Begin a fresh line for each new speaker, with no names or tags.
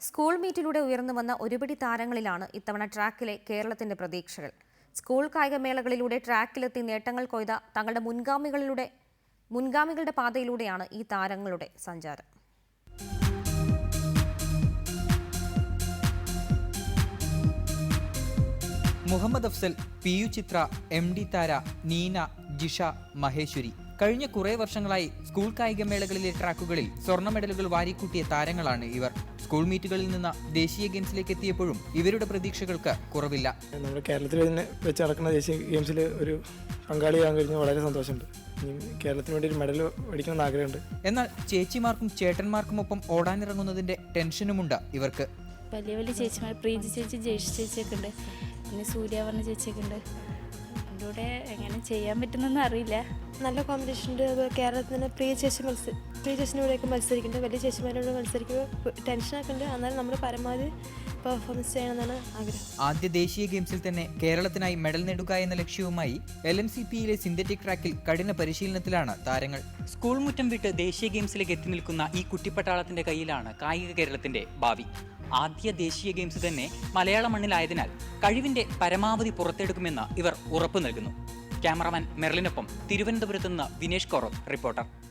School മീറ്റിലൂടെ ഉയർന്നുവന്ന ഒരുപിടി താരങ്ങളിലാണ് ഇത്തവണ ട്രാക്കിലെ കേരളത്തിന്റെ പ്രതീക്ഷകൾ. സ്കൂൾ കായികമേളകളിലൂടെ ട്രാക്കിലെത്തി നേട്ടങ്ങൾ കൊയ്ത തങ്ങളുടെ മുൻഗാമികളുടെ പാതയിലൂടെയാണ് ഈ താരങ്ങളുടെ സഞ്ചാരം.
മുഹമ്മദ് അഫ്സൽ, പി.യു. ചിത്ര, എം.ഡി. താര, നീന, ജിഷ, മഹേശ്വരി കഴിഞ്ഞ കുറേ വർഷങ്ങളായി സ്കൂൾ കായികമേളകളിലെ ട്രാക്കുകളിൽ സ്വർണ്ണ മെഡലുകൾ വാരിക്കൂട്ടിയ താരങ്ങളാണ് ഇവർ. സ്കൂൾ മീറ്റുകളിൽ നിന്ന് ദേശീയ ഗെയിംസിലേക്ക് എത്തിയപ്പോഴും ഇവരുടെ പ്രതീക്ഷകൾക്ക് കുറവില്ല.
നമ്മുടെ കേരളത്തിൽ വെച്ച് നടക്കുന്ന ദേശീയ ഗെയിംസിൽ ഒരു പങ്കാളിയാകാൻ കഴിഞ്ഞാൽ വളരെ സന്തോഷമുണ്ട്. കേരളത്തിന് വേണ്ടി ഒരു മെഡൽ മേടിക്കണമെന്ന് ആഗ്രഹമുണ്ട്.
എന്നാൽ ചേച്ചിമാർക്കും ചേട്ടന്മാർക്കുമൊപ്പം ഓടാനിറങ്ങുന്നതിന്റെ ടെൻഷനുമുണ്ട് ഇവർക്ക്.
വലിയ വലിയ ചേച്ചിമാർ, പ്രീതി ചേച്ചി, ജയ്ഷ് ചേച്ചിയൊക്കെ ഉണ്ട്, പിന്നെ സൂര്യാവർണ്ണ ചേച്ചിയൊക്കെ ഉണ്ട്. എൻ്റെ കൂടെ എങ്ങനെ ചെയ്യാൻ പറ്റുന്നൊന്നും അറിയില്ല.
നല്ല കോമ്പറ്റീഷൻ ഉണ്ട്. കേരളത്തിന് പ്രിയ ചേച്ചിൻ്റെ കൂടെയൊക്കെ മത്സരിക്കുന്നുണ്ട്. വലിയ ചേച്ചിമാരോട് മത്സരിക്കുമ്പോൾ ടെൻഷനൊക്കെ ഉണ്ട്. എന്നാലും നമ്മൾ പരമാവധി പെർഫോമൻസ് ചെയ്യണമെന്നാണ് ആഗ്രഹം.
ആദ്യ ദേശീയ ഗെയിംസിൽ തന്നെ കേരളത്തിനായി മെഡൽ നേടുക എന്ന ലക്ഷ്യവുമായി LMCPയിലെ സിന്തറ്റിക് ട്രാക്കിൽ കഠിന പരിശീലനത്തിലാണ് താരങ്ങൾ.
സ്കൂൾ മുറ്റം വിട്ട് ദേശീയ ഗെയിംസിലേക്ക് എത്തി നിൽക്കുന്ന ഈ കുട്ടിപ്പട്ടാളത്തിന്റെ കയ്യിലാണ് കായിക കേരളത്തിന്റെ ഭാവി. ആദ്യ ദേശീയ ഗെയിംസ് തന്നെ മലയാള മണ്ണിലായതിനാൽ കഴിവിന്റെ പരമാവധി പുറത്തെടുക്കുമെന്ന് ഇവർ ഉറപ്പു നൽകുന്നു. ക്യാമറാമാൻ മെർലിനൊപ്പം തിരുവനന്തപുരത്ത് നിന്ന് വിനേഷ് കോറോത്ത്, റിപ്പോർട്ടർ.